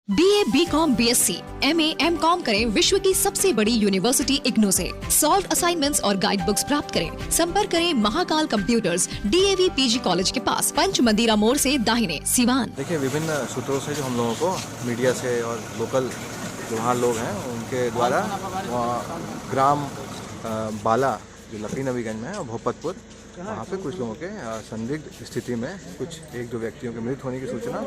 BA, BCom, BSc, MA, MCom करें विश्व की सबसे बड़ी यूनिवर्सिटी इग्नू से। सॉल्व असाइनमेंट्स और गाइड बुक्स प्राप्त करें। संपर्क करें Mahakal computers, DAV PG college के पास, पंच मंदिरा मोड़ से दाहिने, सिवान। देखिए, विभिन्न सूत्रों से जो हम लोगों को मीडिया से और लोकल जो वहाँ लोग हैं उनके द्वारा वहाँ ग्राम बाला जो लकड़ी नवीगंज में है और भोपतपुर वहाँ पे कुछ लोगों के संदिग्ध स्थिति में कुछ एक दो व्यक्तियों के मृत होने की सूचना,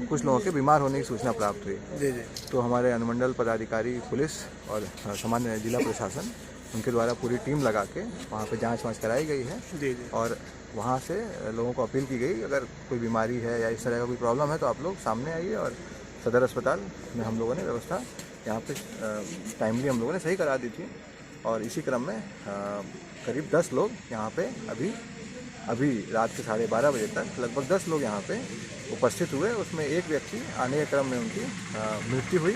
कुछ लोगों के बीमार होने की सूचना प्राप्त हुई। जी। तो हमारे अनुमंडल पदाधिकारी पुलिस और सामान्य जिला प्रशासन उनके द्वारा पूरी टीम लगा के वहाँ पे जांच कराई गई है। जी। और वहाँ से लोगों को अपील की गई, अगर कोई बीमारी है या इस तरह का कोई प्रॉब्लम है तो आप लोग सामने आइए। और सदर अस्पताल में हम लोगों ने व्यवस्था यहाँ पे टाइमली हम लोगों ने सही करा दी थी। और इसी क्रम में करीब 10 लोग यहाँ पे अभी रात के 12:30 बजे तक लगभग 10 लोग यहाँ पे उपस्थित हुए। उसमें एक व्यक्ति आने के क्रम में उनकी मृत्यु हुई।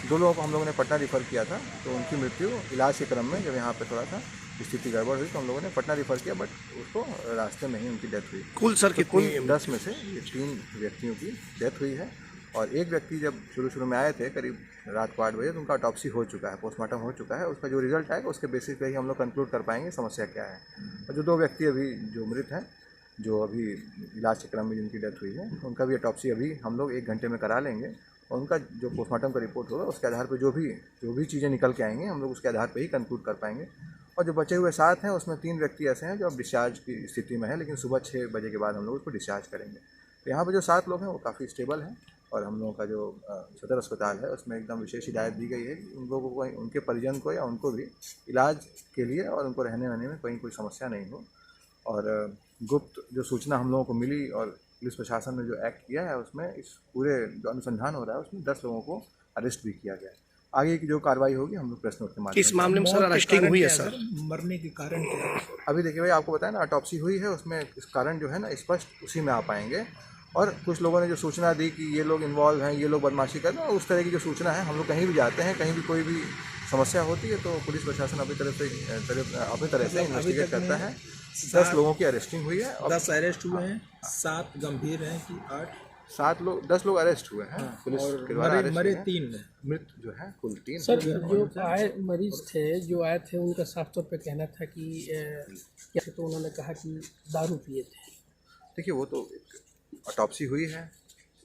2 लोगों को हम लोगों ने पटना रिफ़र किया था, तो उनकी मृत्यु इलाज के क्रम में जब यहाँ पे थोड़ा सा स्थिति गड़बड़ हुई तो हम लोगों ने पटना रिफ़र किया, बट उसको रास्ते में ही उनकी डेथ हुई। कुल सर तो कुल 10 में से 3 व्यक्तियों की डेथ हुई है। और एक व्यक्ति जब शुरू में आए थे करीब रात को 8 बजे, तो उनका ऑटोप्सी हो चुका है, पोस्टमार्टम हो चुका है। उसका जो रिजल्ट आएगा उसके बेसिस पे ही हम लोग कंक्लूड कर पाएंगे समस्या क्या है। और जो 2 व्यक्ति अभी जो मृत हैं, जो अभी इलाज के क्रम में जिनकी डेथ हुई है, उनका भी ऑटोप्सी अभी हम लोग 1 घंटे में करा लेंगे। और उनका जो पोस्टमार्टम का रिपोर्ट होगा उसके आधार पर जो भी चीज़ें निकल के आएंगी हम लोग उसके आधार पर ही कंक्लूड कर पाएंगे। और जो बचे हुए 7 हैं उसमें 3 व्यक्ति ऐसे हैं जो अब डिस्चार्ज की स्थिति में है, लेकिन सुबह 6 बजे के बाद हम लोग उसको डिस्चार्ज करेंगे। तो यहाँ पर जो 7 लोग हैं वो काफ़ी स्टेबल हैं। और हम लोगों का जो सदर अस्पताल है उसमें एकदम विशेष हिदायत दी गई है कि उन लोगों को, उनके परिजन को या उनको भी इलाज के लिए और उनको रहने वहने में कोई समस्या नहीं हो। और गुप्त जो सूचना हम लोगों को मिली और पुलिस प्रशासन ने जो एक्ट किया है उसमें इस पूरे जो अनुसंधान हो रहा है उसमें 10 लोगों को अरेस्ट भी किया गया है। आगे की जो कार्रवाई होगी हम लोग प्रेस नोट के माध्यम से। इस मामले में सर अरेस्टिंग हुई है सर? मरने के कारण क्या है? अभी देखिए भाई, आपको बताया ना ऑटोप्सी हुई है, उसमें इस कारण जो है ना स्पष्ट उसी में आ पाएंगे। और कुछ लोगों ने जो सूचना दी कि ये लोग इन्वॉल्व हैं, ये लोग बदमाशी कर रहे हैं, उस तरह की जो सूचना है, हम लोग कहीं भी जाते हैं, कहीं भी कोई भी समस्या होती है तो पुलिस प्रशासन अपनी तरह से इन्वेस्टिगेट करता है। 10 लोगों की अरेस्टिंग हुई है। 10 अरेस्ट हुए हैं, 7 गंभीर हैं कि 8? 10 लोग अरेस्ट हुए हैं पुलिस के द्वारा। मरे 3 में, मृत जो है कुल 3। सर, जो आए मरीज थे जो आए थे उनका साफ तौर पे कहना था कि तो उन्होंने कहा कि दारू पिए थे। देखिए, वो तो ऑटोप्सी हुई है,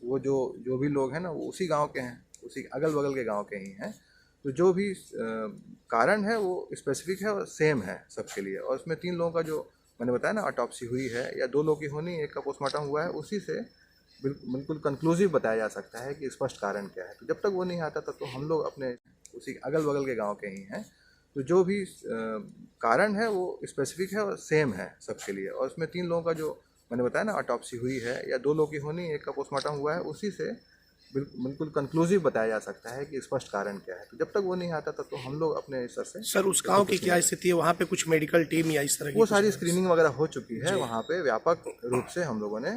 वो जो भी लोग हैं ना वो उसी गांव के हैं, उसी अगल बगल के गांव के ही हैं। तो जो भी कारण है वो स्पेसिफिक है और सेम है सबके लिए। और उसमें 3 लोगों का जो मैंने बताया ना ऑटोप्सी हुई है, या 2 लोगों की होनी, एक का पोस्टमार्टम हुआ है, उसी से बिल्कुल कंक्लूसिव बताया जा सकता है कि स्पष्ट कारण क्या है। तो जब तक वो नहीं आता तब तो हम लोग अपने उसी अगल बगल के गाँव के ही हैं। तो जो भी कारण है वो स्पेसिफिक है और सेम है सबके लिए। और उसमें 3 लोगों का जो मैंने बताया ना ऑटोप्सी हुई है, या 2 लोगों की होनी, एक का पोस्टमार्टम हुआ है, उसी से बिल्कुल कंक्लूसिव बताया जा सकता है कि स्पष्ट कारण क्या है। तो जब तक वो नहीं आता तब तो हम लोग अपने स्तर से। सर, उस गांव की क्या स्थिति है? वहाँ पे कुछ मेडिकल टीम या इस तरह की वो सारी स्क्रीनिंग वगैरह हो चुकी है। वहाँ पे व्यापक रूप से हम लोगों ने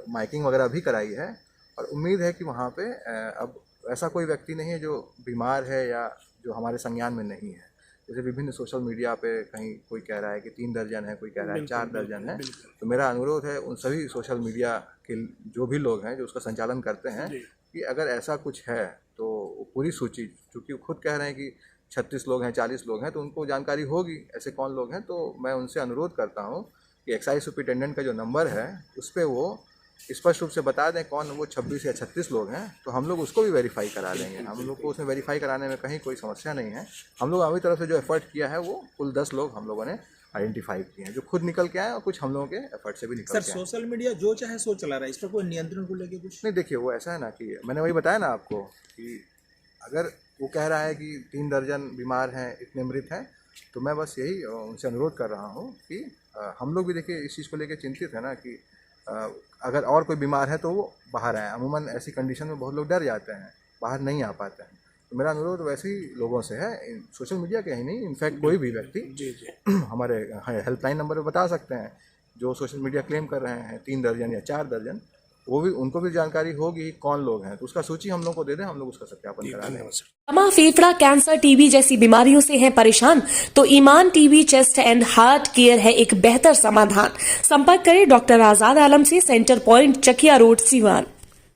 माइकिंग वगैरह भी कराई है। और उम्मीद है कि वहाँ पे अब ऐसा कोई व्यक्ति नहीं है जो बीमार है या जो हमारे संज्ञान में नहीं है। जैसे विभिन्न सोशल मीडिया पे कहीं कोई कह रहा है कि 3 दर्जन है, कोई कह रहा है 4 दर्जन है। तो मेरा अनुरोध है उन सभी सोशल मीडिया के जो भी लोग हैं जो उसका संचालन करते हैं कि अगर ऐसा कुछ है तो पूरी सूची, चूँकि वो खुद कह रहे हैं कि 36 लोग हैं, 40 लोग हैं, तो उनको जानकारी होगी ऐसे कौन लोग हैं। तो मैं उनसे अनुरोध करता हूँ कि एक्साइज सुपरिटेंडेंट का जो नंबर है उस पर वो स्पष्ट रूप से बता दें कौन वो 26 या 36 लोग हैं, तो हम लोग उसको भी वेरीफाई करा लेंगे। हम लोग को उसमें वेरीफाई कराने में कहीं कोई समस्या नहीं है। हम लोग हमारी तरफ से जो एफर्ट किया है वो कुल 10 लोग हम लोगों ने आइडेंटिफाई किए हैं, जो खुद निकल के आए और कुछ हम लोगों के एफर्ट से भी निकल के आए। सर, सोशल मीडिया जो चाहे सो चला रहा है, इस पर कोई नियंत्रण को लेके कुछ नहीं? देखिए, वो ऐसा है ना कि मैंने वही बताया ना आपको कि अगर वो कह रहा है कि 3 दर्जन बीमार हैं, इतने मृत हैं, तो मैं बस यही उनसे अनुरोध कर रहा हूँ कि हम लोग भी देखिए इस चीज़ को लेकर चिंतित है ना कि अगर और कोई बीमार है तो वो बाहर आए। अमूमन ऐसी कंडीशन में बहुत लोग डर जाते हैं, बाहर नहीं आ पाते हैं। तो मेरा अनुरोध वैसे ही लोगों से है, सोशल मीडिया के ही नहीं, इनफैक्ट कोई भी व्यक्ति हमारे हेल्पलाइन नंबर पर बता सकते हैं जो सोशल मीडिया क्लेम कर रहे हैं 3 दर्जन या 4 दर्जन, वो भी उनको भी जानकारी होगी कौन लोग हैं। तो उसका सूची हम लोग को दे दें, हम लोग उसका सत्यापन करा दें। दमा, फेफड़ा कैंसर, टीबी जैसी बीमारियों से हैं परेशान तो Iman TB chest and heart care है एक बेहतर समाधान। संपर्क करें डॉक्टर आजाद आलम से, centre point, Chakia road, Siwan.